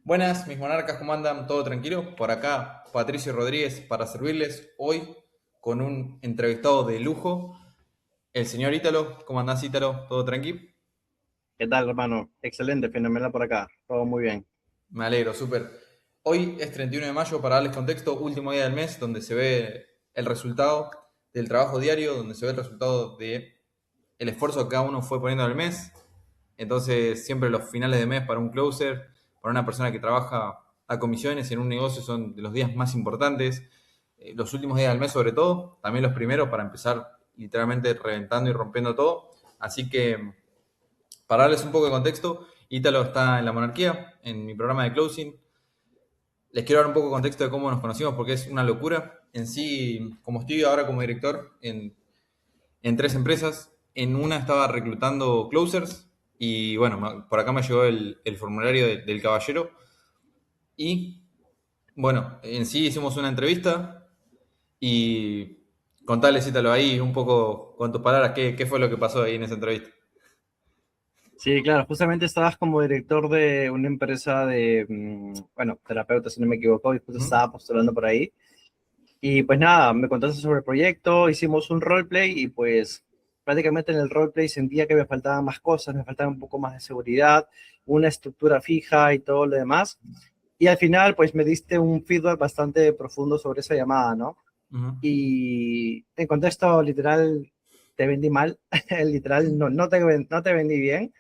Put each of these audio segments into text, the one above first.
Buenas, mis monarcas, ¿cómo andan? ¿Todo tranquilo? Por acá, Patricio Rodríguez, para servirles hoy con un entrevistado de lujo, el señor Ítalo. ¿Cómo andás, Ítalo? ¿Todo tranquilo? ¿Qué tal, hermano? Excelente, fenomenal por acá. Todo muy bien. Me alegro, súper. Hoy es 31 de mayo, para darles contexto, último día del mes, donde se ve el resultado del trabajo diario, donde se ve el resultado de el esfuerzo que cada uno fue poniendo en el mes. Entonces, siempre los finales de mes para un closer, para una persona que trabaja a comisiones en un negocio, son de los días más importantes. Los últimos días del mes, sobre todo, también los primeros para empezar literalmente reventando y rompiendo todo. Así que, para darles un poco de contexto, Ítalo está en la monarquía, en mi programa de closing. Les quiero dar un poco de contexto de cómo nos conocimos porque es una locura. En sí, como estoy ahora como director en tres empresas. En una estaba reclutando closers y bueno, por acá me llegó el formulario del caballero y bueno, en sí hicimos una entrevista y contale, cítalo ahí un poco con tus palabras, qué fue lo que pasó ahí en esa entrevista. Sí, claro, justamente estabas como director de una empresa de, bueno, terapeuta, si no me equivoco, y justo Ujú. estaba postulando por ahí. Y pues nada, me contaste sobre el proyecto, hicimos un roleplay y pues prácticamente en el roleplay sentía que me faltaban más cosas, me faltaba un poco más de seguridad, una estructura fija y todo lo demás. Y al final pues me diste un feedback bastante profundo sobre esa llamada, ¿no? Ujú. Y en contexto literal te vendí mal, literal no te vendí bien.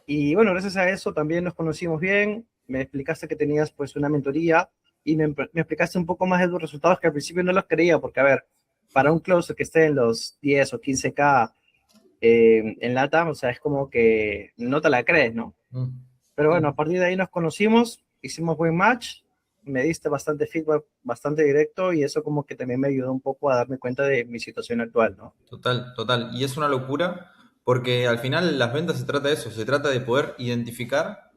Y bueno, gracias a eso también nos conocimos bien, me explicaste que tenías pues una mentoría y me explicaste un poco más de tus resultados que al principio no los creía, porque a ver, para un closer que esté en los 10 o 15K en LATAM, o sea, es como que no te la crees, ¿no? Ujú. Pero bueno, a Sí. partir de ahí nos conocimos, hicimos buen match, me diste bastante feedback, bastante directo y eso como que también me ayudó un poco a darme cuenta de mi situación actual, ¿no? Total, total. Y es una locura porque al final las ventas se trata de eso, se trata de poder identificar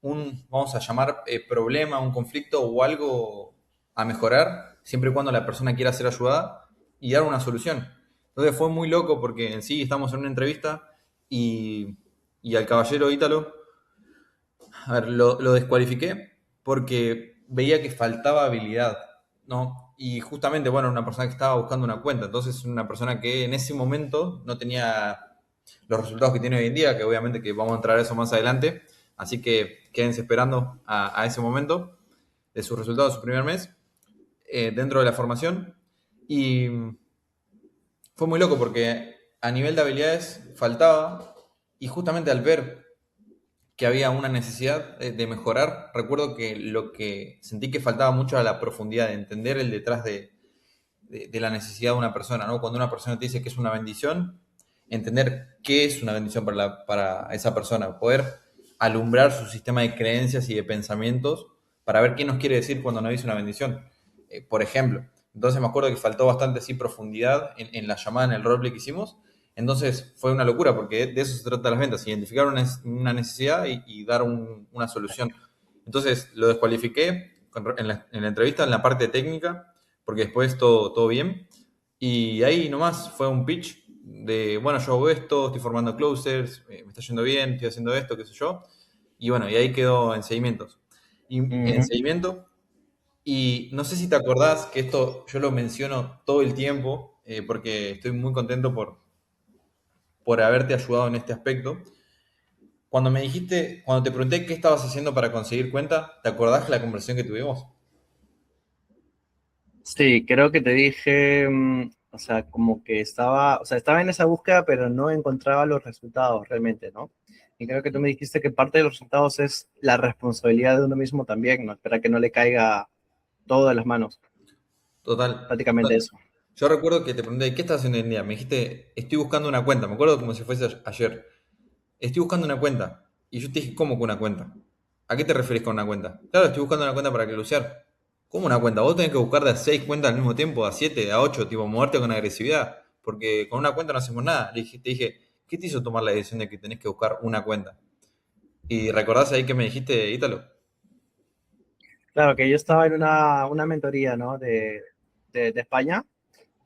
un, vamos a llamar, problema, un conflicto o algo a mejorar, siempre y cuando la persona quiera ser ayudada y dar una solución. Entonces fue muy loco porque en sí estamos en una entrevista y, y al caballero Ítalo, a ver, lo descualifiqué porque veía que faltaba habilidad, ¿no? Y justamente, bueno, una persona que estaba buscando una cuenta, entonces una persona que en ese momento no tenía los resultados que tiene hoy en día, que obviamente que vamos a entrar a eso más adelante, así que quédense esperando a ese momento de sus resultados de su primer mes dentro de la formación. Y fue muy loco porque a nivel de habilidades faltaba y justamente al ver que había una necesidad de mejorar. Recuerdo que lo que sentí que faltaba mucho era la profundidad, de entender el detrás de la necesidad de una persona, ¿no? Cuando una persona te dice que es una bendición, entender qué es una bendición para esa persona, poder alumbrar su sistema de creencias y de pensamientos para ver qué nos quiere decir cuando nos dice una bendición. Por ejemplo, entonces me acuerdo que faltó bastante sí, profundidad en la llamada, en el roleplay que hicimos. Entonces fue una locura porque de eso se trata las ventas, identificar una necesidad y dar una solución. Entonces lo descualifiqué en la entrevista, en la parte técnica, porque después todo bien. Y ahí nomás fue un pitch de, bueno, yo hago esto, estoy formando closers, me está yendo bien, estoy haciendo esto, qué sé yo. Y bueno, y ahí quedó en seguimientos. Y en Ujú. seguimiento, y no sé si te acordás que esto yo lo menciono todo el tiempo, porque estoy muy contento por haberte ayudado en este aspecto. Cuando me dijiste, cuando te pregunté qué estabas haciendo para conseguir cuenta, ¿te acordás de la conversación que tuvimos? Sí, creo que te dije, o sea, como que estaba, o sea, estaba en esa búsqueda, pero no encontraba los resultados realmente, ¿no? Y creo que tú me dijiste que parte de los resultados es la responsabilidad de uno mismo también, ¿no? Espera que no le caiga todo de las manos, Total. prácticamente eso. Yo recuerdo que te pregunté, ¿qué estás haciendo hoy en día? Me dijiste, estoy buscando una cuenta. Me acuerdo como si fuese ayer. Estoy buscando una cuenta. Y yo te dije, ¿cómo que una cuenta? ¿A qué te referís con una cuenta? Claro, estoy buscando una cuenta para closear. ¿Cómo una cuenta? Vos tenés que buscar de a 6 cuentas al mismo tiempo, a 7, a 8, tipo, moverte con agresividad. Porque con una cuenta no hacemos nada. Te dije, ¿qué te hizo tomar la decisión de que tenés que buscar una cuenta? ¿Y recordás ahí que me dijiste, Ítalo? Claro, que yo estaba en una mentoría, ¿no? De España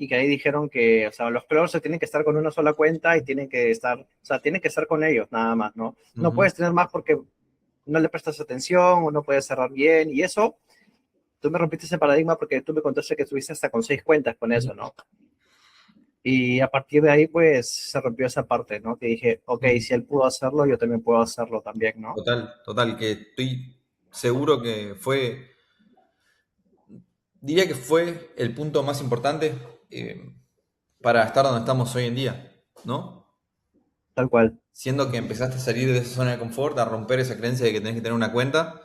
y que ahí dijeron que, o sea, los closers tienen que estar con una sola cuenta y tienen que estar, o sea, tienen que estar con ellos nada más, ¿no? No Ujú. puedes tener más porque no le prestas atención o no puedes cerrar bien. Y eso, tú me rompiste ese paradigma porque tú me contaste que estuviste hasta con 6 cuentas con eso, ¿no? Y a partir de ahí, pues, se rompió esa parte, ¿no? Que dije, ok, si él pudo hacerlo, yo también puedo hacerlo también, ¿no? Total, total, que estoy seguro que fue, diría que fue el punto más importante eh, para estar donde estamos hoy en día, ¿no? Tal cual. Siendo que empezaste a salir de esa zona de confort, a romper esa creencia de que tenés que tener una cuenta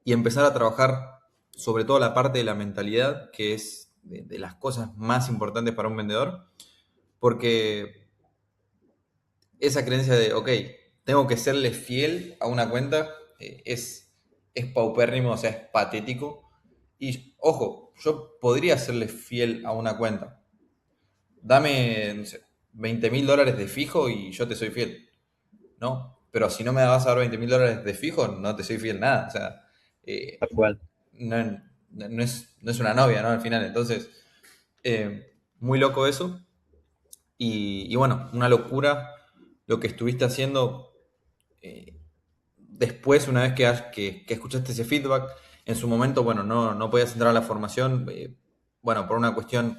y empezar a trabajar sobre todo la parte de la mentalidad, que es de las cosas más importantes para un vendedor, porque esa creencia de, ok, tengo que serle fiel a una cuenta, es paupérrimo, o sea, es patético. Y ojo, yo podría serle fiel a una cuenta. Dame, no sé, $20.000 de fijo y yo te soy fiel, ¿no? Pero si no me vas a dar $20.000 de fijo, no te soy fiel nada. O sea, Tal eh, cual. no, no es una novia, ¿no? Al final, entonces, muy loco eso. Y bueno, una locura lo que estuviste haciendo después, una vez que escuchaste ese feedback. En su momento, bueno, no podías entrar a la formación, bueno, por una cuestión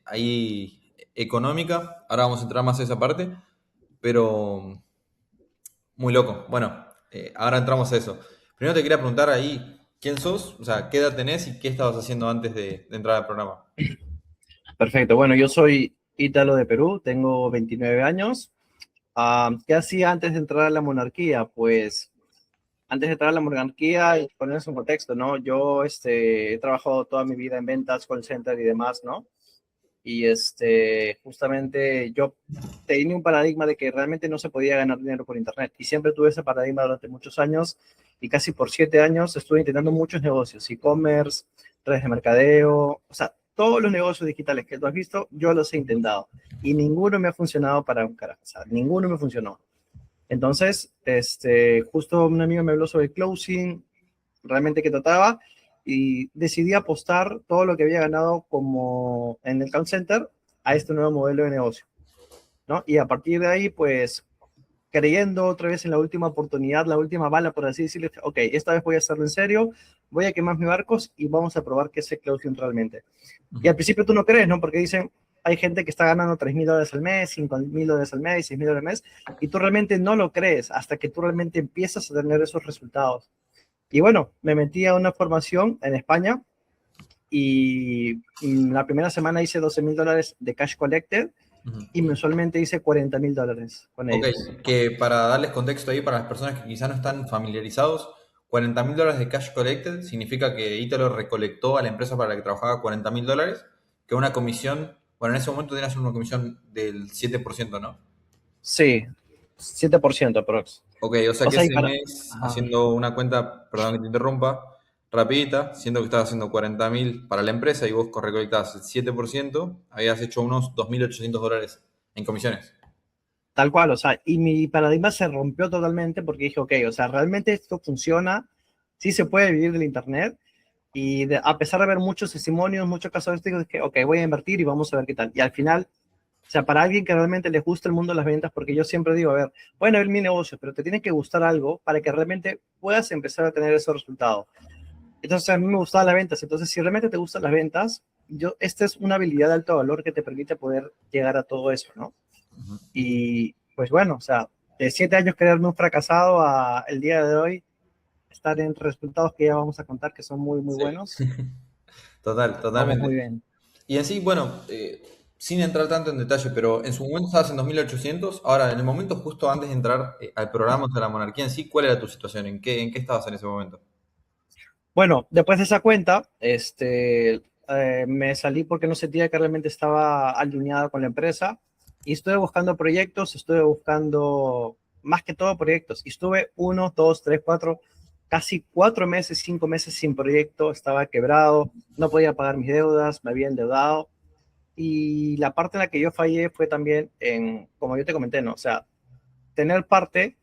ahí económica. Ahora vamos a entrar más a esa parte, pero muy loco. Bueno, ahora entramos a eso. Primero te quería preguntar ahí, ¿quién sos? O sea, ¿qué edad tenés y qué estabas haciendo antes de entrar al programa? Perfecto. Bueno, yo soy Ítalo de Perú, tengo 29 años. ¿Qué hacía antes de entrar a la monarquía? Pues antes de entrar a la monarquía, y ponerse en contexto, ¿no? Yo he trabajado toda mi vida en ventas, call center y demás, ¿no? Y justamente yo tenía un paradigma de que realmente no se podía ganar dinero por internet. Y siempre tuve ese paradigma durante muchos años y casi por 7 años estuve intentando muchos negocios, e-commerce, redes de mercadeo, o sea, todos los negocios digitales que tú has visto, yo los he intentado y ninguno me ha funcionado para un carajo, o sea, ninguno me funcionó. Entonces, justo un amigo me habló sobre closing, realmente que trataba, y decidí apostar todo lo que había ganado como en el call center a este nuevo modelo de negocio, ¿no? Y a partir de ahí, pues, creyendo otra vez en la última oportunidad, la última bala, por así decirlo, ok, esta vez voy a hacerlo en serio, voy a quemar mis barcos y vamos a probar qué es el closing realmente. Y al principio tú no crees, ¿no? Porque dicen, hay gente que está ganando $3,000 al mes, $5,000 al mes, $6,000 al mes, y tú realmente no lo crees hasta que tú realmente empiezas a tener esos resultados. Y bueno, me metí a una formación en España y la primera semana hice $12,000 de cash collected Ujú. y mensualmente hice $40,000 con Ok, ellos. que para darles contexto ahí para las personas que quizás no están familiarizados, $40.000 de cash collected significa que Ítalo recolectó a la empresa para la que trabajaba $40.000, que una comisión, bueno, en ese momento tenías una comisión del 7%, ¿no? Sí, 7% aprox. Ok, o sea O que sea, y ese para... mes, Ajá. haciendo una cuenta, perdón que te interrumpa, rapidita, siendo que estabas haciendo 40.000 para la empresa y vos recolectabas el 7%, habías hecho unos $2.800 en comisiones. Tal cual, o sea, y mi paradigma se rompió totalmente porque dije, ok, o sea, realmente esto funciona, sí se puede vivir del Internet, y a pesar de haber muchos testimonios, muchos casos, dije, ok, voy a invertir y vamos a ver qué tal. Y al final, o sea, para alguien que realmente les gusta el mundo de las ventas, porque yo siempre digo, a ver, bueno, es mi negocio, pero te tiene que gustar algo para que realmente puedas empezar a tener esos resultados. Entonces, a mí me gustaban las ventas. Entonces, si realmente te gustan las ventas, esta es una habilidad de alto valor que te permite poder llegar a todo eso, ¿no? Y pues bueno, o sea, de 7 años quedarme un fracasado a el día de hoy, estar en resultados que ya vamos a contar que son muy, muy Sí, buenos, total, vamos totalmente. muy bien. Y en sí, bueno, sin entrar tanto en detalle, pero en su momento estabas en 2.800. Ahora, en el momento justo antes de entrar al programa de la monarquía en sí, ¿cuál era tu situación? ¿En qué estabas en ese momento? Bueno, después de esa cuenta, me salí porque no sentía que realmente estaba alineada con la empresa y estuve buscando proyectos, estuve buscando más que todo proyectos y estuve 1, 2, 3, 4, casi 4 meses, 5 meses sin proyecto, estaba quebrado, no podía pagar mis deudas, me había endeudado y la parte en la que yo fallé fue también en, como yo te comenté, ¿no? O sea, tener parte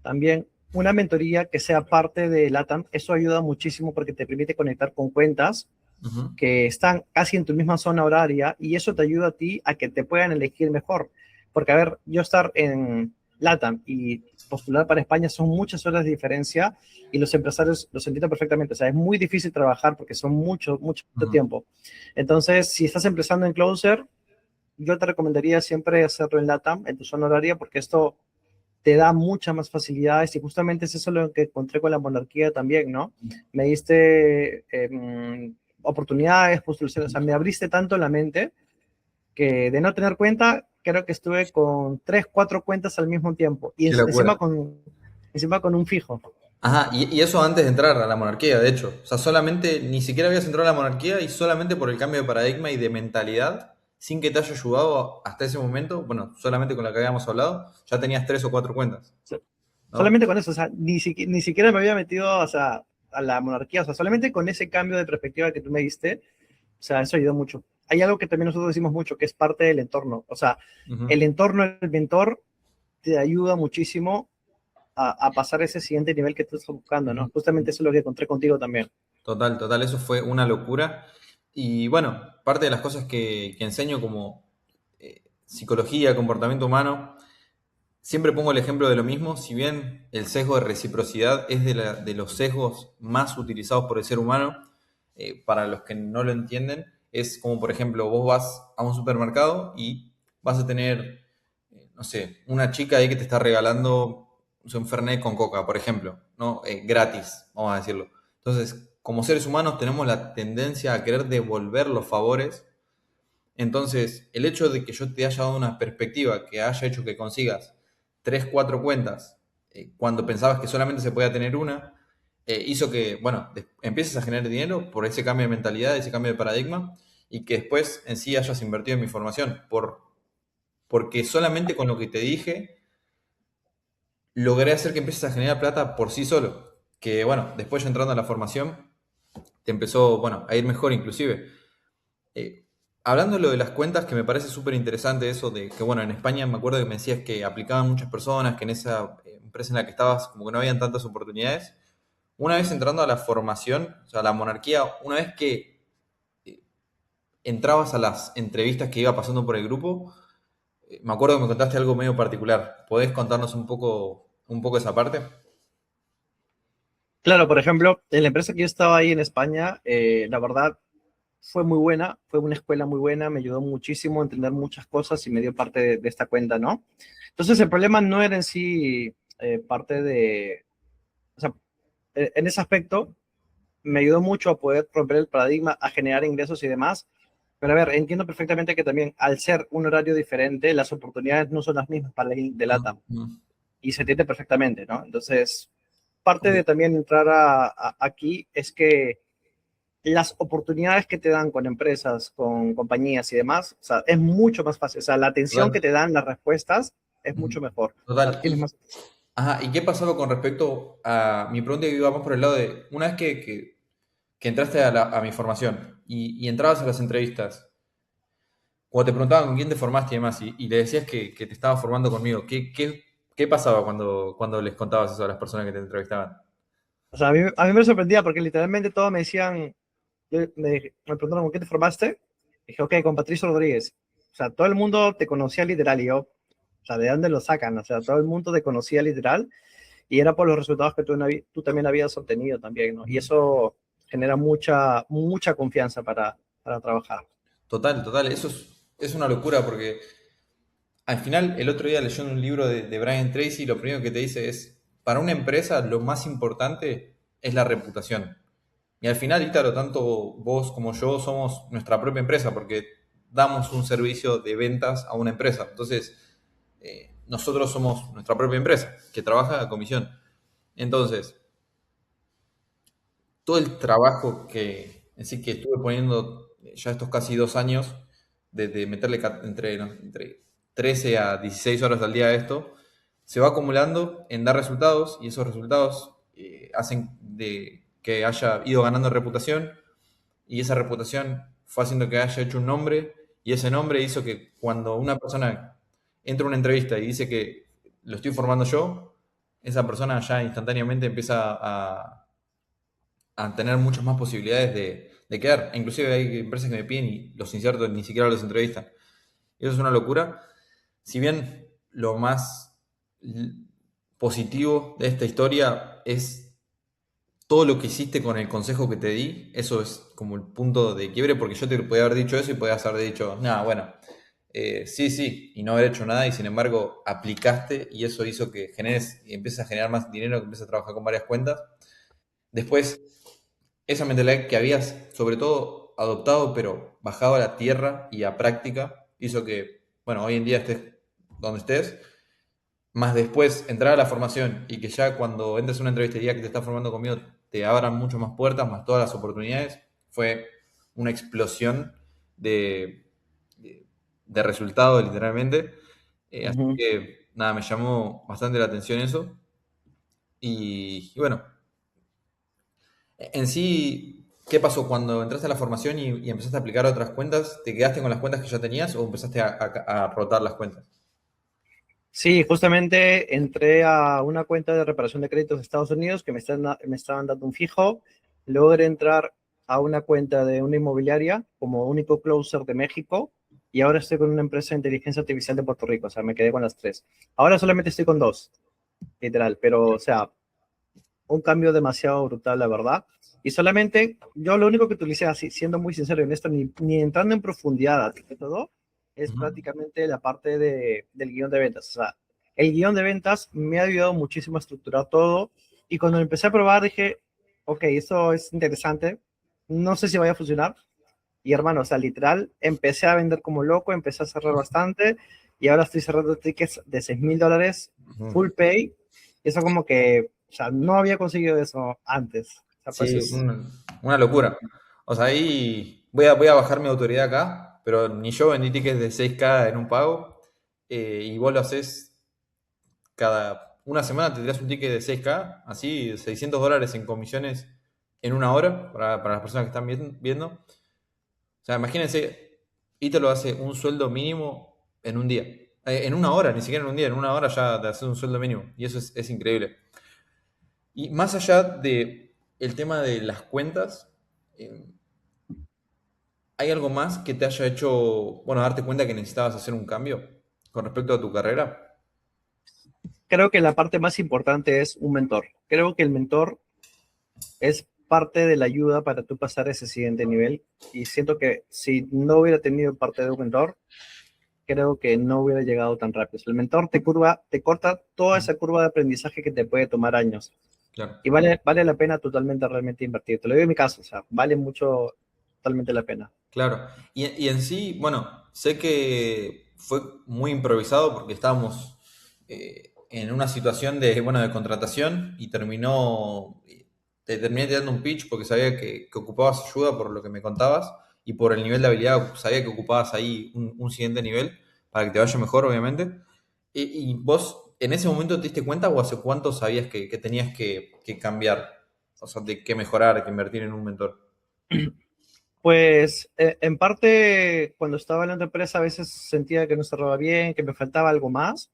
también una mentoría que sea parte de LATAM, eso ayuda muchísimo porque te permite conectar con cuentas Ujú. que están casi en tu misma zona horaria y eso te ayuda a ti a que te puedan elegir mejor. Porque, a ver, yo estar en LATAM y postular para España son muchas horas de diferencia y los empresarios lo entienden perfectamente. O sea, es muy difícil trabajar porque son mucho Ujú. tiempo. Entonces, si estás empezando en Closer, yo te recomendaría siempre hacerlo en LATAM, en tu zona horaria, porque esto te da muchas más facilidades y justamente es eso lo que encontré con la monarquía también, ¿no? Me diste oportunidades, postulaciones, o sea, me abriste tanto la mente que de no tener cuenta, creo que estuve con 3, 4 cuentas al mismo tiempo y Qué locura. encima con un fijo. Ajá, y eso antes de entrar a la monarquía, de hecho. O sea, solamente, ni siquiera habías entrado a la monarquía y solamente por el cambio de paradigma y de mentalidad, sin que te haya ayudado hasta ese momento, bueno, solamente con la que habíamos hablado, ya tenías 3 o 4 cuentas, O sea, ¿no? solamente con eso, o sea, ni siquiera me había metido, o sea, a la monarquía, o sea, solamente con ese cambio de perspectiva que tú me diste, o sea, eso ayudó mucho. Hay algo que también nosotros decimos mucho, que es parte del entorno. O sea, Ujú. el entorno, el mentor, te ayuda muchísimo a pasar ese siguiente nivel que tú estás buscando, ¿no? Ujú. Justamente eso es lo que encontré contigo también. Total, total, eso fue una locura. Y bueno, parte de las cosas que enseño como psicología, comportamiento humano, siempre pongo el ejemplo de lo mismo, si bien el sesgo de reciprocidad es de los sesgos más utilizados por el ser humano, para los que no lo entienden, es como por ejemplo, vos vas a un supermercado y vas a tener, no sé, una chica ahí que te está regalando un Fernet con coca, por ejemplo, ¿no? Gratis, vamos a decirlo. Entonces, como seres humanos tenemos la tendencia a querer devolver los favores. Entonces, el hecho de que yo te haya dado una perspectiva que haya hecho que consigas 3, 4 cuentas, cuando pensabas que solamente se podía tener una, hizo que, bueno, empieces a generar dinero por ese cambio de mentalidad, ese cambio de paradigma, y que después en sí hayas invertido en mi formación, porque solamente con lo que te dije logré hacer que empieces a generar plata por sí solo. Que bueno, después yo entrando a la formación, te empezó, bueno, a ir mejor inclusive. Eh, Hablando de lo de las cuentas, que me parece súper interesante eso de que, bueno, en España me acuerdo que me decías que aplicaban muchas personas, que en esa empresa en la que estabas como que no habían tantas oportunidades. Una vez entrando a la formación, o sea, a la monarquía, una vez que eh, entrabas a las entrevistas que iba pasando por el grupo, me acuerdo que me contaste algo medio particular. ¿Podés contarnos un poco esa parte? Claro, por ejemplo, en la empresa que yo estaba ahí en España, la verdad fue muy buena, fue una escuela muy buena, me ayudó muchísimo a entender muchas cosas y me dio parte de esta cuenta, ¿no? Entonces el problema no era en sí parte de, o sea, en ese aspecto me ayudó mucho a poder romper el paradigma, a generar ingresos y demás. Pero a ver, entiendo perfectamente que también al ser un horario diferente, las oportunidades no son las mismas para el de Mm, LATAM. mm. Y se entiende perfectamente, ¿no? Entonces, parte Ok. de también entrar aquí es que las oportunidades que te dan con empresas, con compañías y demás, o sea, es mucho más fácil. O sea, la atención que Total. te dan las respuestas es Ujú. mucho mejor. O sea, Total. tienes más. Ajá, ¿y qué pasaba con respecto a mi pregunta que iba más por el lado de, una vez que entraste a mi formación y entrabas a las entrevistas, cuando te preguntaban con quién te formaste y demás, y le decías que te estabas formando conmigo, ¿qué pasaba cuando les contabas eso a las personas que te entrevistaban? O sea, a mí me sorprendía porque literalmente todos me decían, me preguntaron con qué te formaste. Dije, ok, con Patricio Rodríguez. O sea, todo el mundo te conocía literal y yo, o sea, ¿de dónde lo sacan? O sea, todo el mundo te conocía literal y era por los resultados que tú también habías obtenido también, ¿no? Y eso genera mucha confianza para trabajar. Total, total, es una locura porque al final el otro día leyendo un libro de Brian Tracy, lo primero que te dice es, para una empresa lo más importante es la reputación. Y al final, Ítalo, tanto vos como yo somos nuestra propia empresa porque damos un servicio de ventas a una empresa. Entonces, nosotros somos nuestra propia empresa que trabaja a comisión. Entonces, todo el trabajo que estuve poniendo ya estos casi 2 años, de meterle entre 13 a 16 horas al día a esto, se va acumulando en dar resultados y esos resultados hacen de que haya ido ganando reputación y esa reputación fue haciendo que haya hecho un nombre y ese nombre hizo que cuando una persona entra a una entrevista y dice que lo estoy formando yo, esa persona ya instantáneamente empieza a tener muchas más posibilidades de quedar. Inclusive hay empresas que me piden y los insertos ni siquiera los entrevistan. Y eso es una locura. Si bien lo más positivo de esta historia es todo lo que hiciste con el consejo que te di. Eso es como el punto de quiebre, porque yo te podía haber dicho eso y podías haber dicho, nada, bueno, sí, sí, y no haber hecho nada, y sin embargo aplicaste y eso hizo que generes y empieces a generar más dinero, que empieces a trabajar con varias cuentas. Después, esa mentalidad que habías, sobre todo, adoptado, pero bajado a la tierra y a práctica, hizo que, bueno, hoy en día estés donde estés, más después entrar a la formación y que ya cuando entres a una entrevistería que te está formando conmigo te abran mucho más puertas, más todas las oportunidades, fue una explosión de, de resultados, literalmente. Así Ujú. que, nada, me llamó bastante la atención eso. Y bueno, en sí, ¿qué pasó cuando entraste a la formación y empezaste a aplicar otras cuentas? ¿Te quedaste con las cuentas que ya tenías o empezaste a rotar las cuentas? Sí, justamente entré a una cuenta de reparación de créditos de Estados Unidos que me estaban dando un fijo. Logré entrar a una cuenta de una inmobiliaria como único closer de México y ahora estoy con una empresa de inteligencia artificial de Puerto Rico. O sea, me quedé con las tres. Ahora solamente estoy con dos, literal, pero o sea, un cambio demasiado brutal, la verdad. Y solamente, yo lo único que utilicé, así, siendo muy sincero en esto, ni entrando en profundidad de todo, es Ujú. prácticamente la parte del guión de ventas. O sea, el guión de ventas me ha ayudado muchísimo a estructurar todo. Y cuando lo empecé a probar, dije, ok, eso es interesante. No sé si vaya a funcionar. Y hermano, o sea, literal, empecé a vender como loco, empecé a cerrar bastante. Y ahora estoy cerrando tickets de $6,000, Ujú. full pay. Eso como que, o sea, no había conseguido eso antes. O sea, pues Sí, es... una locura. O sea, ahí voy a bajar mi autoridad acá, pero ni yo vendí tickets de 6K en un pago, y vos lo haces cada una semana, te tirás un ticket de 6K, así $600 en comisiones en una hora para las personas que están viendo. O sea, imagínense, Ítalo hace un sueldo mínimo en un día. En una hora, ni siquiera en un día, en una hora ya te haces un sueldo mínimo. Y eso es increíble. Y más allá de el tema de las cuentas, eh, ¿hay algo más que te haya hecho, bueno, darte cuenta que necesitabas hacer un cambio con respecto a tu carrera? Creo que la parte más importante es un mentor. Creo que el mentor es parte de la ayuda para tú pasar ese siguiente nivel. Y siento que si no hubiera tenido parte de un mentor, creo que no hubiera llegado tan rápido. El mentor te corta toda esa curva de aprendizaje que te puede tomar años. Claro, Y vale la pena totalmente realmente invertir. Te lo digo en mi caso, o sea, vale mucho totalmente la pena. claro. Y en sí, bueno, sé que fue muy improvisado porque estábamos en una situación de, bueno, de contratación y te terminé dando un pitch porque sabía que ocupabas ayuda por lo que me contabas y por el nivel de habilidad, sabía que ocupabas ahí un siguiente nivel para que te vaya mejor, obviamente. Y vos en ese momento te diste cuenta o hace cuánto sabías que tenías que cambiar? O sea, de que mejorar, que invertir en un mentor. Pues en parte, cuando estaba en la otra empresa, a veces sentía que no cerraba bien, que me faltaba algo más,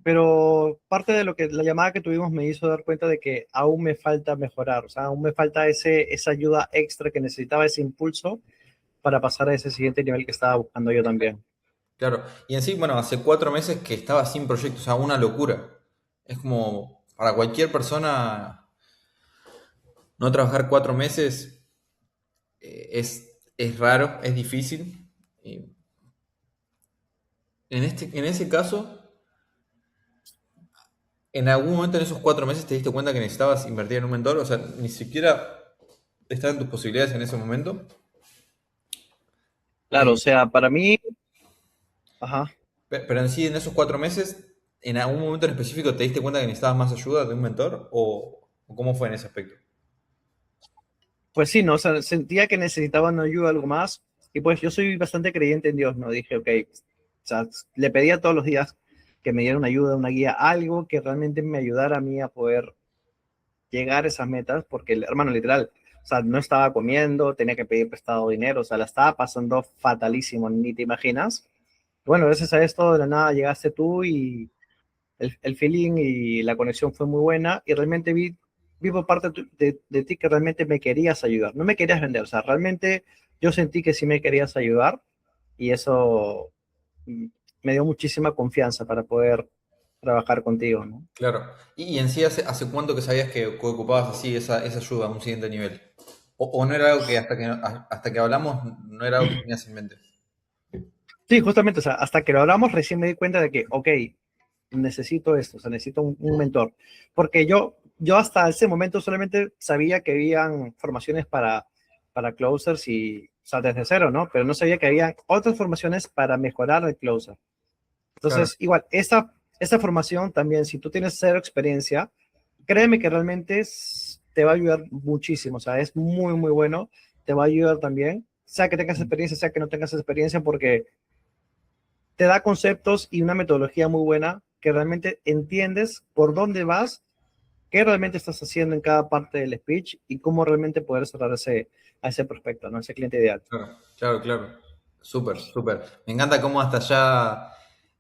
pero parte de lo que la llamada que tuvimos me hizo dar cuenta de que aún me falta mejorar, o sea, aún me falta esa ayuda extra que necesitaba, ese impulso para pasar a ese siguiente nivel que estaba buscando yo también. Claro, y en sí, bueno, hace 4 meses que estaba sin proyecto, o sea, una locura. Es como para cualquier persona no trabajar 4 meses, es raro, es difícil. Y en ese caso, ¿en algún momento en esos 4 meses te diste cuenta que necesitabas invertir en un mentor? O sea, ni siquiera estaban tus posibilidades en ese momento. Claro, Eh, o sea, para mí, ajá. pero en sí, en esos 4 meses, ¿en algún momento en específico te diste cuenta que necesitabas más ayuda de un mentor? ¿O cómo fue en ese aspecto? Pues sí, no, o sea, sentía que necesitaban ayuda, algo más, y pues yo soy bastante creyente en Dios, ¿no? Dije, ok, o sea, le pedía todos los días que me diera una ayuda, una guía, algo que realmente me ayudara a mí a poder llegar a esas metas, porque, hermano, literal, o sea, no estaba comiendo, tenía que pedir prestado dinero, o sea, la estaba pasando fatalísimo, ni te imaginas. Bueno, gracias a esto, de la nada llegaste tú y el feeling y la conexión fue muy buena y realmente vi por parte de ti que realmente me querías ayudar, no me querías vender, o sea, realmente yo sentí que sí me querías ayudar y eso mm, me dio muchísima confianza para poder trabajar contigo, ¿no? Claro. Y en sí, ¿hace cuánto que sabías que ocupabas así esa ayuda a un siguiente nivel? O no era algo que hasta que hablamos no era algo que tenías en mente? Sí, justamente, o sea, hasta que lo hablamos recién me di cuenta de que, ok, necesito esto, o sea, necesito un mentor. Porque yo hasta ese momento solamente sabía que habían formaciones para closers y, o sea, desde cero, ¿no? Pero no sabía que había otras formaciones para mejorar el closer. Claro, Entonces, igual, esta formación también, si tú tienes cero experiencia, créeme que realmente te va a ayudar muchísimo, o sea, es muy, muy bueno, te va a ayudar también, sea que tengas experiencia, sea que no tengas experiencia, porque te da conceptos y una metodología muy buena que realmente entiendes por dónde vas, qué realmente estás haciendo en cada parte del speech y cómo realmente poder cerrar a ese prospecto, ¿no? Ese cliente ideal. claro, claro, claro. Súper, súper. Me encanta cómo hasta ya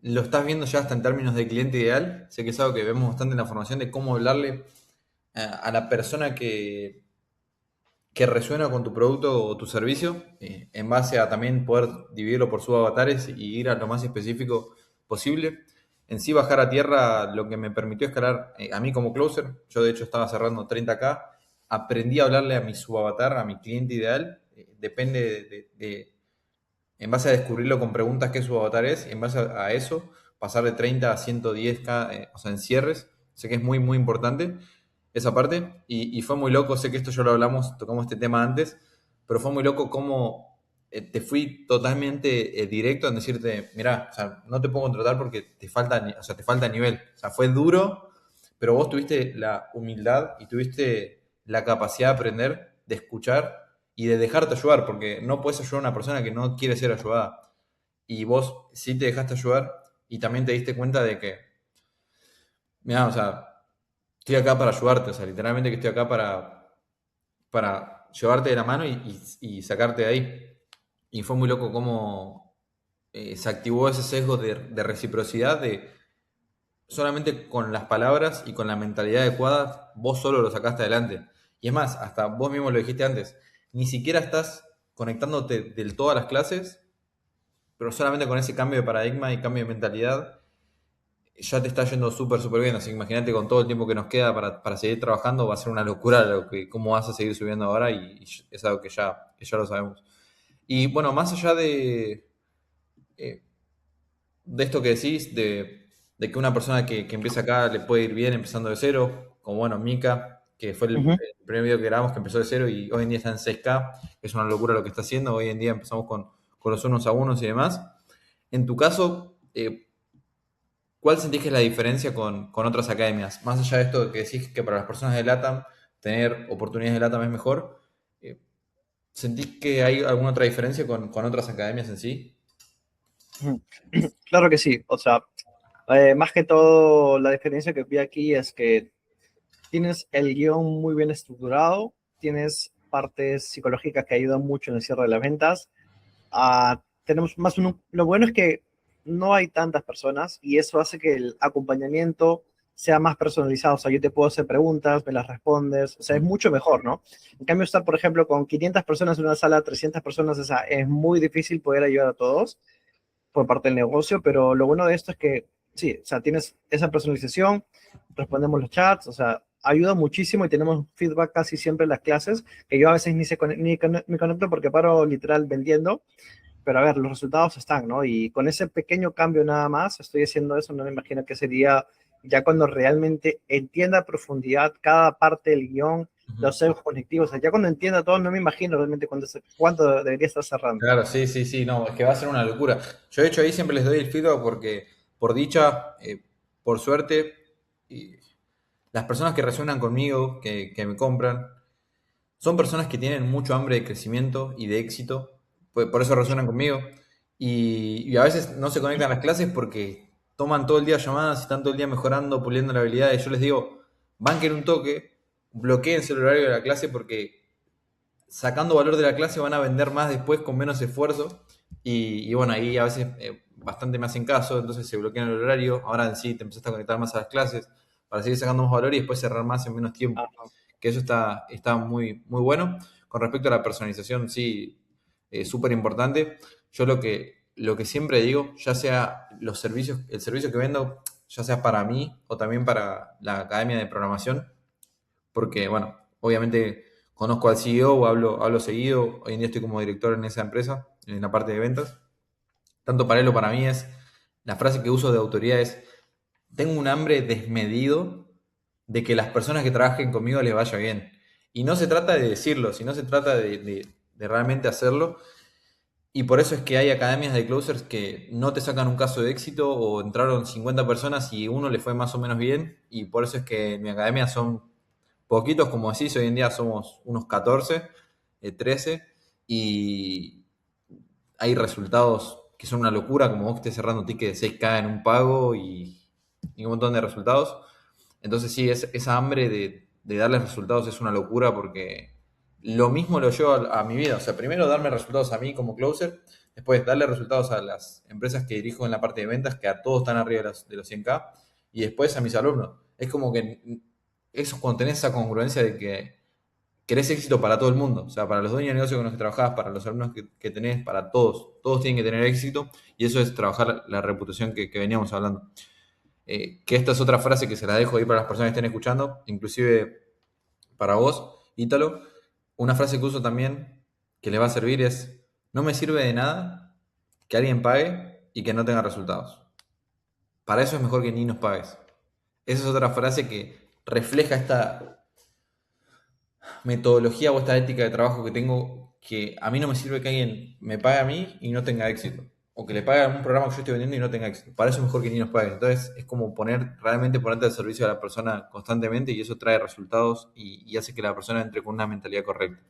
lo estás viendo ya hasta en términos de cliente ideal. Sé que es algo que vemos bastante en la formación de cómo hablarle a la persona que resuena con tu producto o tu servicio, en base a también poder dividirlo por subavatares y ir a lo más específico posible. En sí, bajar a tierra lo que me permitió escalar a mí como closer. Yo, de hecho, estaba cerrando 30K. Aprendí a hablarle a mi subavatar, a mi cliente ideal. Depende en base a descubrirlo con preguntas qué subavatar es, y en base a eso, pasar de 30 a 110K, o sea, en cierres. Sé que es muy, muy importante esa parte. Y fue muy loco, sé que esto ya lo hablamos, tocamos este tema antes, pero fue muy loco cómo te fui totalmente directo en decirte, mirá, o sea, no te puedo contratar porque o sea, te falta nivel. O sea, fue duro, pero vos tuviste la humildad y tuviste la capacidad de aprender, de escuchar y de dejarte ayudar, porque no puedes ayudar a una persona que no quiere ser ayudada. Y vos sí te dejaste ayudar y también te diste cuenta de que, mira, o sea, estoy acá para ayudarte, o sea, literalmente que estoy acá para llevarte de la mano y sacarte de ahí. Y fue muy loco cómo se activó ese sesgo de reciprocidad de solamente con las palabras y con la mentalidad adecuada, vos solo lo sacaste adelante. Y es más, hasta vos mismo lo dijiste antes, ni siquiera estás conectándote del todo a las clases, pero solamente con ese cambio de paradigma y cambio de mentalidad, ya te está yendo súper, súper bien. Así que imagínate con todo el tiempo que nos queda para seguir trabajando, va a ser una locura cómo vas a seguir subiendo ahora y es algo que ya lo sabemos. Y bueno, más allá eh, de esto que decís, de que una persona que empieza acá le puede ir bien empezando de cero, como bueno, Mika, que fue Ujú. el primer video que grabamos que empezó de cero y hoy en día está en 6K, es una locura lo que está haciendo, hoy en día empezamos con los unos a unos y demás. En tu caso, ¿cuál sentís que es la diferencia con otras academias? Más allá de esto que decís que para las personas de LATAM tener oportunidades de LATAM es mejor, eh, ¿sentís que hay alguna otra diferencia con otras academias en sí? Ujú. Claro que sí, o sea, más que todo la diferencia que vi aquí es que tienes el guión muy bien estructurado, tienes partes psicológicas que ayudan mucho en el cierre de las ventas. Tenemos más lo bueno es que no hay tantas personas y eso hace que el acompañamiento sea más personalizado. O sea, yo te puedo hacer preguntas, me las respondes, o sea, es mucho mejor, ¿no? En cambio, estar, por ejemplo, con 500 personas en una sala, 300 personas, o sea, es muy difícil poder ayudar a todos por parte del negocio, pero lo bueno de esto es que, sí, o sea, tienes esa personalización, respondemos los chats, o sea, ayuda muchísimo y tenemos feedback casi siempre en las clases, que yo a veces ni me conecto porque paro literal vendiendo, pero a ver, los resultados están, ¿no? Y con ese pequeño cambio nada más, estoy haciendo eso, no me imagino que sería ya cuando realmente entienda a profundidad cada parte del guión, Ujú. los sesgos conectivos, o sea, ya cuando entienda todo, no me imagino realmente cuánto debería estar cerrando. Claro, sí, sí, sí, no, es que va a ser una locura. Yo de hecho ahí siempre les doy el feedback porque por dicha, por suerte, y las personas que resuenan conmigo, que me compran, son personas que tienen mucho hambre de crecimiento y de éxito, por eso resuenan conmigo. Y a veces no se conectan a las clases porque toman todo el día llamadas y están todo el día mejorando, puliendo la habilidad. Y yo les digo, banquen un toque, bloqueen el horario de la clase porque sacando valor de la clase van a vender más después con menos esfuerzo. Y bueno, ahí a veces bastante me hacen caso, entonces se bloquean el horario. Ahora en sí te empezaste a conectar más a las clases para seguir sacando más valor y después cerrar más en menos tiempo. Ajá. Que eso está muy, muy bueno. Con respecto a la personalización, sí, súper importante. Yo lo que siempre digo, ya sea el servicio que vendo, ya sea para mí o también para la academia de programación, porque, bueno, obviamente conozco al CEO o hablo seguido, hoy en día estoy como director en esa empresa, en la parte de ventas. Tanto para él o para mí es, la frase que uso de autoridad es, tengo un hambre desmedido de que las personas que trabajen conmigo les vaya bien. Y no se trata de decirlo, sino se trata de realmente hacerlo. Y por eso es que hay academias de closers que no te sacan un caso de éxito o entraron 50 personas y uno le fue más o menos bien. Y por eso es que en mi academia son poquitos, como decís, hoy en día somos unos 14, 13. Y hay resultados que son una locura, como vos que estés cerrando un ticket de 6K en un pago y un montón de resultados. Entonces sí, esa hambre de darles resultados es una locura porque lo mismo lo llevo a mi vida. O sea, primero darme resultados a mí como closer, después darle resultados a las empresas que dirijo en la parte de ventas, que a todos están arriba de los 100K, y después a mis alumnos. Es como que eso cuando tenés esa congruencia de que querés éxito para todo el mundo, o sea, para los dueños de negocio con los que trabajás, para los alumnos que tenés, para todos, todos tienen que tener éxito y eso es trabajar la reputación que veníamos hablando. Que esta es otra frase que se la dejo ahí para las personas que estén escuchando, inclusive para vos, Ítalo, una frase que uso también que le va a servir es, no me sirve de nada que alguien pague y que no tenga resultados. Para eso es mejor que ni nos pagues. Esa es otra frase que refleja esta metodología o esta ética de trabajo que tengo, que a mí no me sirve que alguien me pague a mí y no tenga éxito. O que le pague a un programa que yo estoy vendiendo y no tenga éxito. Para eso es mejor que ni nos pague. Entonces es como realmente ponerte al servicio de la persona constantemente y eso trae resultados y hace que la persona entre con una mentalidad correcta.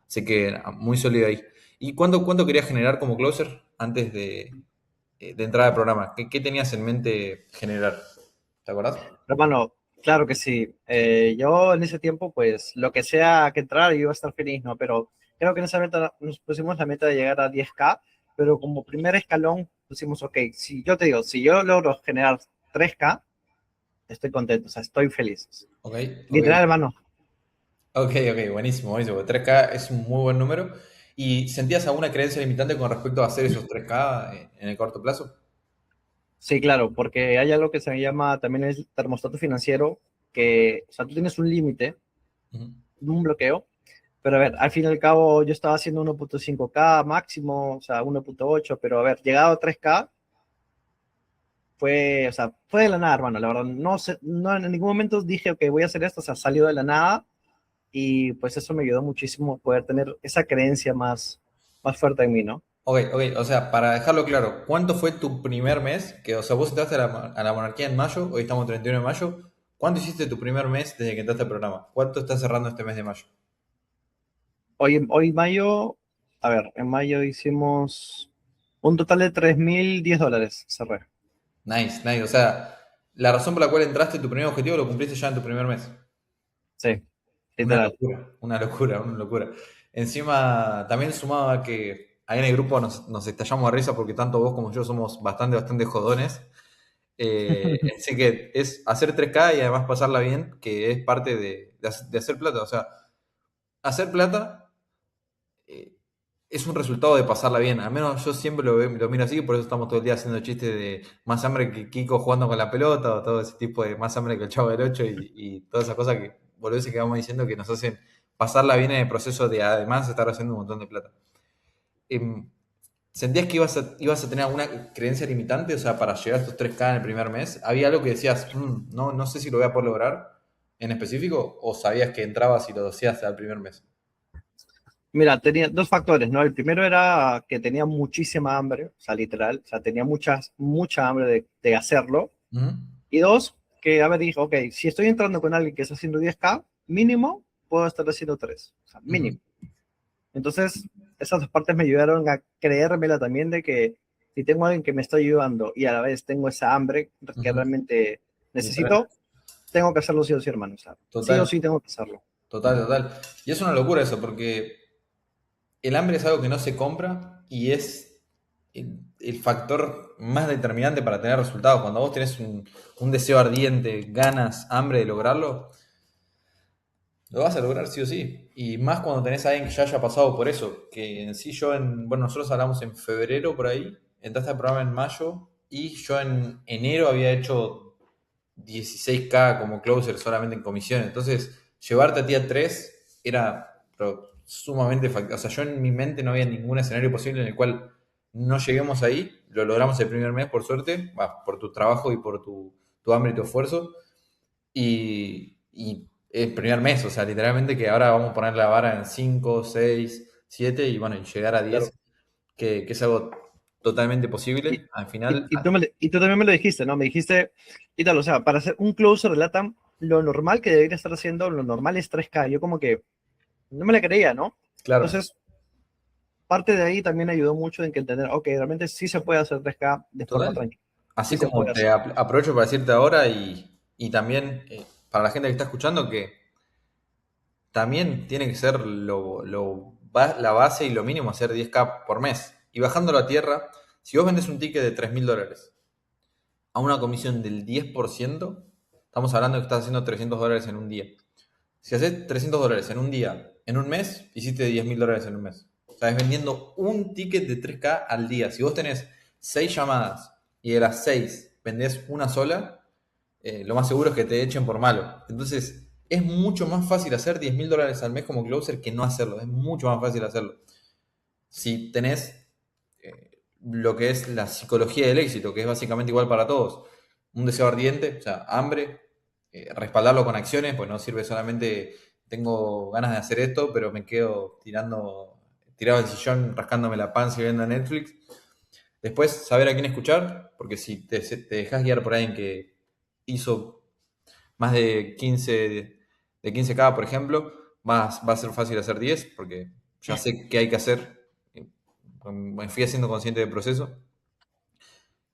Así que muy sólido ahí. ¿Y cuánto querías generar como closer antes de entrar al programa? ¿Qué tenías en mente generar? ¿Te acordás? Hermano, claro que sí. Yo en ese tiempo, pues lo que sea que entrar, yo iba a estar feliz, ¿no? Pero creo que en esa meta nos pusimos la meta de llegar a 10K, pero como primer escalón pusimos, ok, si yo te digo, si yo logro generar 3K, estoy contento, o sea, estoy feliz. Ok, ok. Literal, hermano. Ok, ok, buenísimo, buenísimo. 3K es un muy buen número. ¿Y sentías alguna creencia limitante con respecto a hacer esos 3K en el corto plazo? Sí, claro, porque hay algo que se llama también el termostato financiero, que, o sea, tú tienes un límite, Ujú. un bloqueo, pero a ver, al fin y al cabo yo estaba haciendo 1.5K máximo, o sea, 1.8, pero a ver, llegado a 3K, fue, o sea, fue de la nada, hermano, la verdad, no sé, no en ningún momento dije, ok, voy a hacer esto, o sea, salió de la nada, y pues eso me ayudó muchísimo a poder tener esa creencia más fuerte en mí, ¿no? Ok, ok, o sea, para dejarlo claro, ¿cuánto fue tu primer mes? Que, o sea, vos entraste a la monarquía en mayo, hoy estamos 31 de mayo. ¿Cuánto hiciste tu primer mes desde que entraste al programa? ¿Cuánto estás cerrando este mes de mayo? Hoy mayo, a ver, en mayo hicimos un total de $3,010, cerré. Nice, nice. O sea, la razón por la cual entraste, tu primer objetivo lo cumpliste ya en tu primer mes. Sí, Una literal. locura, una locura, una locura. Encima, también sumado a que ahí en el grupo nos estallamos de risa porque tanto vos como yo somos bastante jodones. Así que es hacer 3K y además pasarla bien, que es parte de hacer plata. O sea, hacer plata eh, es un resultado de pasarla bien. Al menos yo siempre lo miro así, por eso estamos todo el día haciendo chistes de más hambre que Kiko jugando con la pelota o todo ese tipo de más hambre que el Chavo del 8 y todas esas cosas que volvés que vamos diciendo que nos hacen pasarla bien en el proceso de además estar haciendo un montón de plata. Em, ¿Sentías que ibas a tener alguna creencia limitante? O sea, para llegar a estos 3K en el primer mes, ¿había algo que decías, no sé si lo voy a poder lograr en específico? ¿O sabías que entrabas y lo hacías al primer mes? Mira, tenía dos factores, ¿no? El primero era que tenía muchísima hambre, o sea, literal, o sea, tenía mucha hambre de hacerlo. Ujú, Y dos, que, a ver, dije, ok, si estoy entrando con alguien que está haciendo 10K, mínimo, puedo estar haciendo 3, o sea, ujú, mínimo. Entonces, esas dos partes me ayudaron a creérmela también de que si tengo alguien que me está ayudando y a la vez tengo esa hambre que ujú. realmente Literal. necesito, tengo que hacerlo sí o sí, hermano. O sea, sí o Total, sí tengo que hacerlo. total. Y es una locura eso, porque el hambre es algo que no se compra y es el factor más determinante para tener resultados. Cuando vos tenés un deseo ardiente, ganas, hambre de lograrlo, lo vas a lograr sí o sí. Y más cuando tenés a alguien que ya haya pasado por eso. Que en sí bueno, nosotros hablamos en febrero por ahí, entraste al programa en mayo y yo en enero había hecho 16K como closer solamente en comisiones. Entonces, llevarte a ti a 3 era sumamente factible. O sea, yo en mi mente no había ningún escenario posible en el cual no lleguemos ahí. Lo logramos el primer mes, por suerte, por tu trabajo y por tu hambre y tu esfuerzo. Y el primer mes, o sea, literalmente que ahora vamos a poner la vara en 5 6 7 y bueno, y llegar a 10 Claro. que es algo totalmente Y, posible. Al y, final, y y tú también me lo dijiste, ¿no? Me dijiste, y tal, o sea, para hacer un closer de LATAM, lo normal que debería estar haciendo, lo normal es 3K. Yo como que no me la creía, ¿no? claro, Entonces, parte de ahí también ayudó mucho en que entender, ok, realmente sí se puede hacer 3K de forma total. tranquila. Así Sí se puede como te hacer. aprovecho para decirte ahora y también para la gente que está escuchando que también tiene que ser la base y lo mínimo hacer 10K por mes. Y bajándolo a tierra, si vos vendés un ticket de $3.000 a una comisión del 10%, estamos hablando de que estás haciendo $300 en un día. Si haces $300 en un día, en un mes, hiciste $10.000 en un mes. Estás vendiendo un ticket de 3K al día. Si vos tenés 6 llamadas y de las 6 vendés una sola, lo más seguro es que te echen por malo. Entonces, es mucho más fácil hacer $10.000 al mes como closer que no hacerlo. Es mucho más fácil hacerlo. Si tenés lo que es la psicología del éxito, que es básicamente igual para todos. Un deseo ardiente, o sea, hambre, respaldarlo con acciones, pues no sirve solamente tengo ganas de hacer esto, pero me quedo tirado del sillón, rascándome la panza y viendo Netflix. Después, saber a quién escuchar, porque si te dejas guiar por alguien que hizo más de 15K, por ejemplo, va a ser fácil hacer 10, porque ya sé qué hay que hacer. Me fui haciendo consciente del proceso.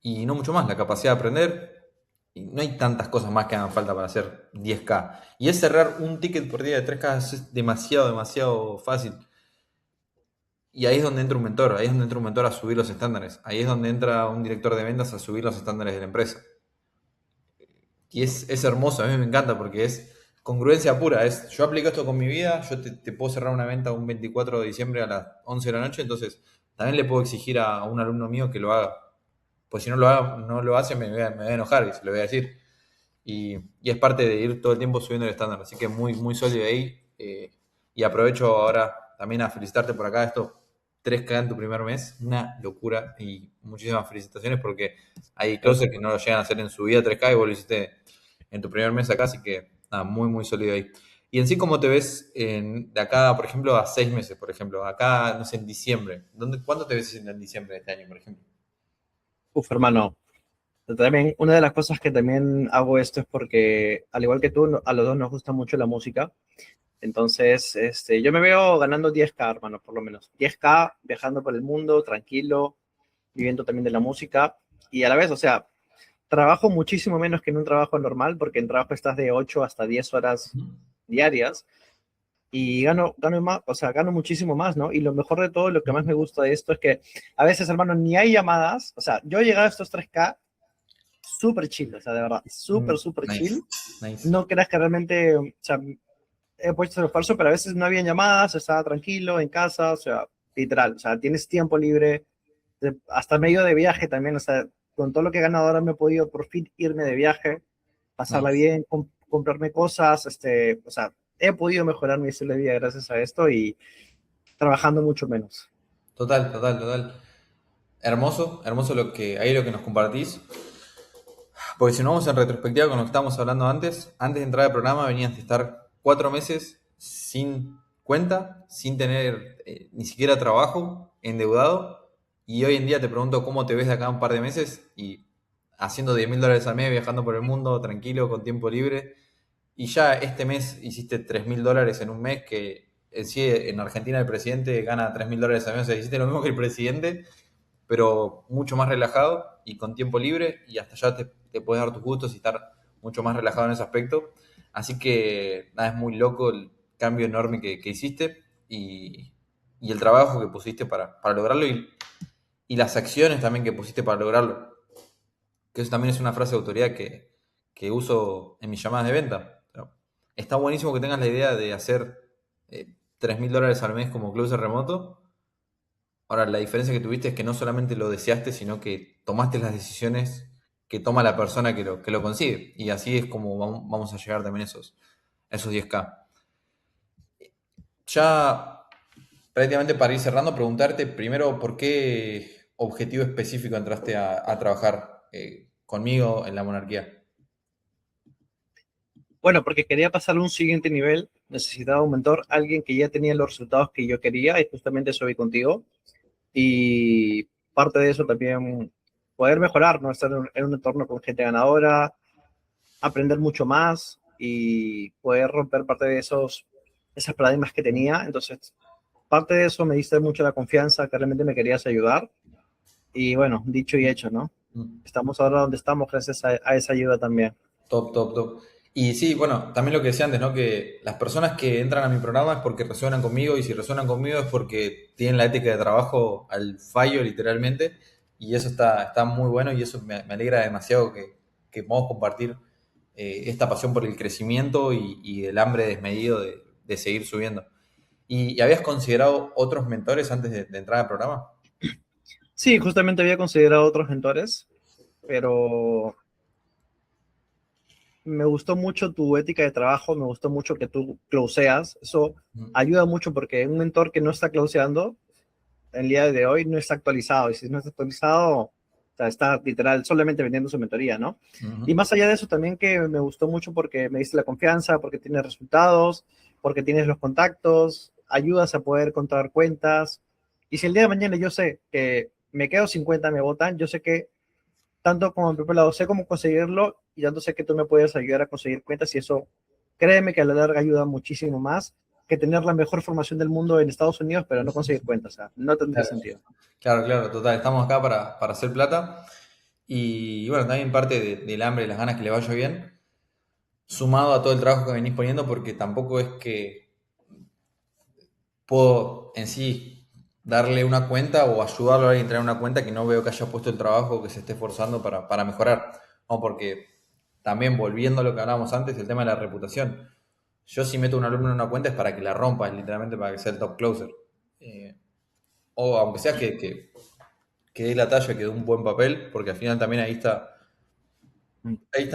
Y no mucho más, la capacidad de aprender. Y no hay tantas cosas más que hagan falta para hacer 10K. Y es cerrar un ticket por día de 3K es demasiado, demasiado fácil. Y ahí es donde entra un mentor, ahí es donde entra un mentor a subir los estándares. Ahí es donde entra un director de ventas a subir los estándares de la empresa. Y es hermoso, a mí me encanta porque es congruencia pura. Yo aplico esto con mi vida, yo te puedo cerrar una venta un 24 de diciembre a las 11 de la noche, entonces también le puedo exigir a un alumno mío que lo haga. Pues si no lo hace, me voy a enojar y se lo voy a decir. Y es parte de ir todo el tiempo subiendo el estándar. Así que muy, muy sólido ahí. Y aprovecho ahora también a felicitarte por acá. Esto 3K en tu primer mes, una locura. Y muchísimas felicitaciones porque hay closers que no lo llegan a hacer en su vida 3K y vos lo hiciste en tu primer mes acá. Así que nada, muy, muy sólido ahí. Y en sí, ¿cómo te ves de acá, por ejemplo, a 6 meses, por ejemplo? Acá, no sé, en diciembre. ¿Cuándo te ves en diciembre de este año, por ejemplo? Uf, hermano, también una de las cosas que también hago esto es porque, al igual que tú, a los dos nos gusta mucho la música. Entonces, yo me veo ganando 10K, hermano, por lo menos. 10K, viajando por el mundo, tranquilo, viviendo también de la música. Y a la vez, o sea, trabajo muchísimo menos que en un trabajo normal, porque en trabajo estás de 8 hasta 10 horas diarias y gano más, o sea, gano muchísimo más, ¿no? Y lo mejor de todo, lo que más me gusta de esto es que a veces, hermano, ni hay llamadas. O sea, yo he llegado a estos 3K súper chill, o sea, de verdad, súper, súper Nice, chill. nice. No creas que realmente, o sea, he puesto el esfuerzo, pero a veces no había llamadas, estaba tranquilo en casa, o sea, literal, o sea, tienes tiempo libre, hasta medio de viaje también, o sea, con todo lo que he ganado ahora me he podido por fin irme de viaje, pasarla Nice. bien, comprarme cosas, o sea, he podido mejorar mi estilo de vida gracias a esto y trabajando mucho menos. Total, total, total. Hermoso, hermoso ahí lo que nos compartís. Porque si no vamos en retrospectiva con lo que estábamos hablando antes de entrar al programa venías de estar 4 meses sin cuenta, sin tener ni siquiera trabajo, endeudado. Y hoy en día te pregunto cómo te ves de acá un par de meses y haciendo $10.000 al mes, viajando por el mundo, tranquilo, con tiempo libre. Y ya este mes hiciste $3.000 en un mes, que en sí en Argentina el presidente gana $3.000 al mes. O sea, hiciste lo mismo que el presidente, pero mucho más relajado y con tiempo libre y hasta ya te puedes dar tus gustos y estar mucho más relajado en ese aspecto. Así que nada, es muy loco el cambio enorme que hiciste y el trabajo que pusiste para lograrlo y las acciones también que pusiste para lograrlo. Que eso también es una frase de autoridad que uso en mis llamadas de venta. Pero está buenísimo que tengas la idea de hacer $3.000 al mes como closer remoto, Ahora, la diferencia que tuviste es que no solamente lo deseaste, sino que tomaste las decisiones que toma la persona que lo consigue. Y así es como vamos a llegar también a esos 10K. Ya prácticamente para ir cerrando, preguntarte primero por qué objetivo específico entraste a trabajar conmigo en la monarquía. Bueno, porque quería pasar a un siguiente nivel, necesitaba un mentor, alguien que ya tenía los resultados que yo quería y justamente eso vi contigo. Y parte de eso también poder mejorar, ¿no? Estar en un entorno con gente ganadora, aprender mucho más y poder romper parte de esas paradigmas que tenía. Entonces, parte de eso me diste mucho la confianza que realmente me querías ayudar. Y bueno, dicho y hecho, ¿no? Mm. Estamos ahora donde estamos gracias a esa ayuda también. Top, top, top. Y sí, bueno, también lo que decía antes, ¿no? Que las personas que entran a mi programa es porque resuenan conmigo y si resuenan conmigo es porque tienen la ética de trabajo al fallo, literalmente. Y eso está muy bueno y eso me alegra demasiado que podamos compartir esta pasión por el crecimiento y el hambre desmedido de seguir subiendo. ¿Y habías considerado otros mentores antes de entrar al programa? Sí, justamente había considerado otros mentores, pero me gustó mucho tu ética de trabajo, me gustó mucho que tú closeas. Eso Mm, ayuda mucho porque un mentor que no está closeando el día de hoy no está actualizado. Y si no está actualizado, o sea, está literal solamente vendiendo su mentoría, ¿no? Y ujú. más allá de eso, también que me gustó mucho porque me diste la confianza, porque tienes resultados, porque tienes los contactos, ayudas a poder contar cuentas. Y si el día de mañana yo sé que me quedo 50 me votan, yo sé que tanto como en primer lado sé cómo conseguirlo y tanto sé que tú me puedes ayudar a conseguir cuentas y eso, créeme que a la larga ayuda muchísimo más que tener la mejor formación del mundo en Estados Unidos, pero no conseguir cuentas. O sea, no tendría Claro, sentido. claro, claro, total. Estamos acá para hacer plata. Y bueno, también parte del hambre y las ganas que le vaya bien, sumado a todo el trabajo que venís poniendo, porque tampoco es que puedo en sí darle una cuenta o ayudarlo a alguien a tener una cuenta que no veo que haya puesto el trabajo o que se esté esforzando para mejorar. No, porque también volviendo a lo que hablábamos antes, el tema de la reputación. Yo si meto a un alumno en una cuenta es para que la rompa, es literalmente para que sea el top closer. Eh, o aunque sea que dé la talla, que dé un buen papel, porque al final también ahí está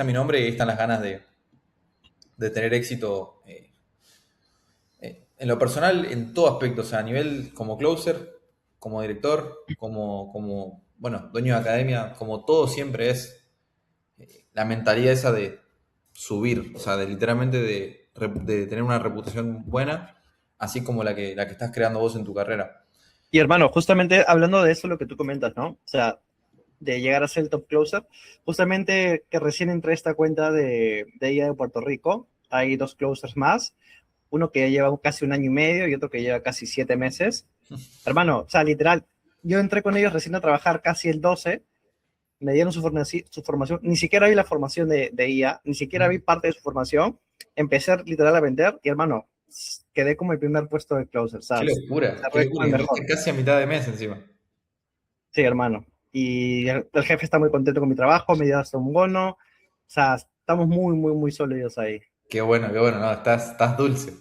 mi nombre y ahí están las ganas de tener éxito en lo personal, en todo aspecto, o sea, a nivel como closer, como director, bueno, dueño de academia, como todo siempre es la mentalidad esa de subir, o sea, de literalmente de tener una reputación buena, así como la que estás creando vos en tu carrera. Y hermano, justamente hablando de eso, lo que tú comentas, ¿no? O sea, de llegar a ser el top closer, justamente que recién entré a esta cuenta de ella de Puerto Rico, hay dos closers más, uno que ya lleva casi un año y medio y otro que lleva casi 7 meses. Hermano, o sea, literal, yo entré con ellos recién a trabajar casi el 12, me dieron su formación, ni siquiera vi la formación de IA, ni siquiera vi parte de su formación, empecé literal a vender y hermano, quedé como el primer puesto de closer, Qué ¿sabes? locura, qué Cerré locura. como Y el entraste mejor. casi a mitad de mes encima. Sí, hermano. Y el jefe está muy contento con mi trabajo, me dio hasta un bono. O sea, estamos muy, muy, muy sólidos ahí. Qué bueno, no, estás dulce.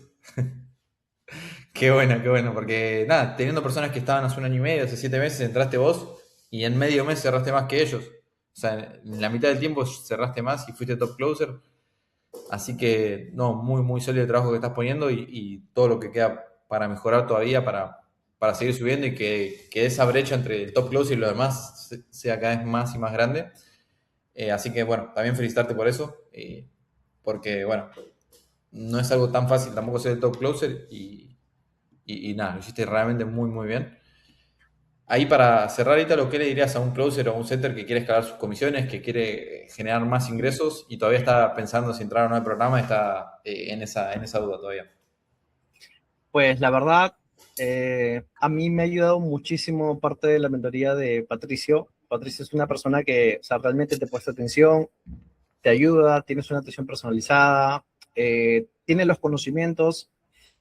Qué bueno, porque nada, teniendo personas que estaban hace un año y medio, hace 7 meses, entraste vos y en medio mes cerraste más que ellos. O sea, en la mitad del tiempo cerraste más y fuiste top closer. Así que, no, muy, muy sólido el trabajo que estás poniendo y todo lo que queda para mejorar todavía, para seguir subiendo y que esa brecha entre el top closer y lo demás sea cada vez más y más grande. Así que, bueno, también felicitarte por eso, porque, bueno, no es algo tan fácil tampoco ser el top closer y nada, lo hiciste realmente muy, muy bien. Ahí para cerrar, Ítalo, ¿qué le dirías a un closer o a un setter que quiere escalar sus comisiones, que quiere generar más ingresos y todavía está pensando si entrar o no al programa, está en esa duda todavía? Pues la verdad, a mí me ha ayudado muchísimo parte de la mentoría de Patricio. Patricio es una persona que, o sea, realmente te presta atención, te ayuda, tienes una atención personalizada, tiene los conocimientos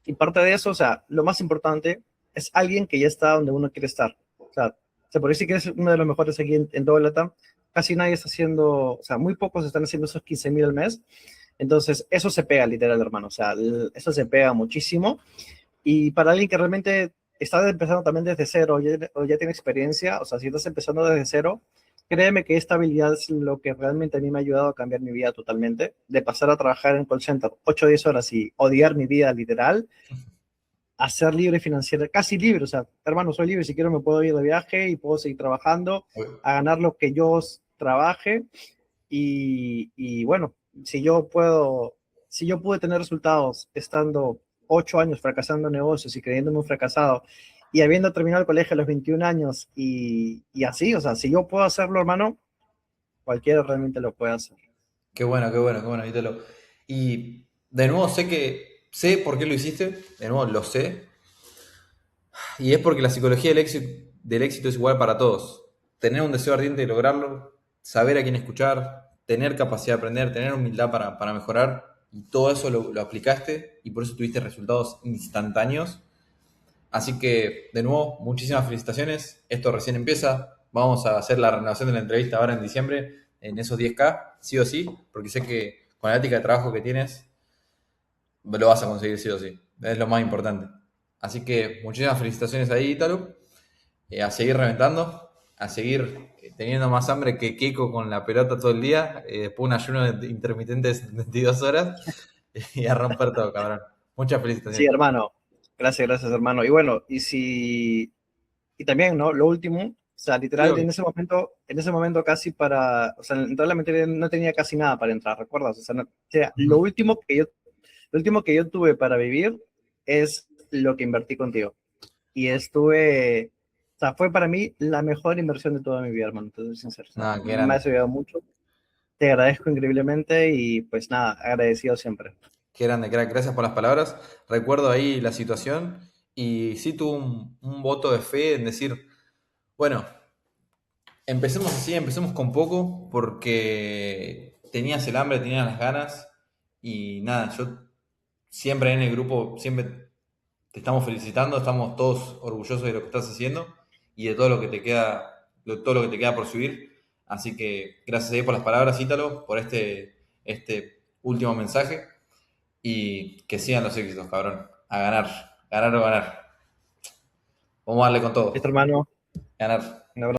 y parte de eso, o sea, lo más importante es alguien que ya está donde uno quiere estar. O sea por decir que es uno de los mejores aquí en todo LATAM, casi nadie está haciendo, o sea, muy pocos están haciendo esos 15,000 al mes. Entonces, eso se pega literal, hermano. O sea, eso se pega muchísimo. Y para alguien que realmente estás empezando también desde cero o ya tienes experiencia, o sea, si estás empezando desde cero, créeme que esta habilidad es lo que realmente a mí me ha ayudado a cambiar mi vida totalmente, de pasar a trabajar en call center 8 o 10 horas y odiar mi vida literal, a ser libre financiera, casi libre, o sea, hermano, soy libre, si quiero me puedo ir de viaje y puedo seguir trabajando, a ganar lo que yo trabaje y bueno, si yo pude tener resultados estando 8 años fracasando en negocios y creyéndome un fracasado y habiendo terminado el colegio a los 21 años y así, o sea, si yo puedo hacerlo, hermano, cualquiera realmente lo puede hacer. Qué bueno, qué bueno, qué bueno, Ítalo. Y de nuevo sé por qué lo hiciste, de nuevo lo sé, y es porque la psicología del éxito es igual para todos. Tener un deseo ardiente de lograrlo, saber a quién escuchar, tener capacidad de aprender, tener humildad para mejorar, y todo eso lo aplicaste y por eso tuviste resultados instantáneos. Así que, de nuevo, muchísimas felicitaciones. Esto recién empieza. Vamos a hacer la renovación de la entrevista ahora en diciembre, en esos 10K, sí o sí, porque sé que con la ética de trabajo que tienes, lo vas a conseguir sí o sí. Es lo más importante. Así que muchísimas felicitaciones ahí, Ítalo. A seguir reventando, a seguir teniendo más hambre que Keiko con la pelota todo el día, después un ayuno intermitente de 72 horas y a romper todo, cabrón. Muchas Sí, felicitaciones. hermano, gracias, gracias, hermano. Y bueno, y también, ¿no? Lo último, o sea, Sí, literal, obvio. en ese momento casi o sea, entrar a la materia no tenía casi nada para entrar, ¿recuerdas? O sea, o sea, Ujú. lo último que yo tuve para vivir es lo que invertí contigo. Y o sea, fue para mí la mejor inversión de toda mi vida, hermano, te soy sincero. O sea, Nada, qué me grande. has ayudado mucho, te agradezco increíblemente y pues nada, agradecido siempre. Qué grande, crack. Gracias por las palabras. Recuerdo ahí la situación y sí tuve un voto de fe en decir, bueno, empecemos así, empecemos con poco porque tenías el hambre, tenías las ganas y nada, yo siempre en el grupo, siempre te estamos felicitando, estamos todos orgullosos de lo que estás haciendo y de todo lo que te queda, todo lo que te queda por subir. Así que gracias ahí por las palabras, Ítalo, por este último mensaje. Y que sigan los éxitos, cabrón. A ganar. Ganar o ganar. Vamos a darle con Listo, todo. hermano. Ganar.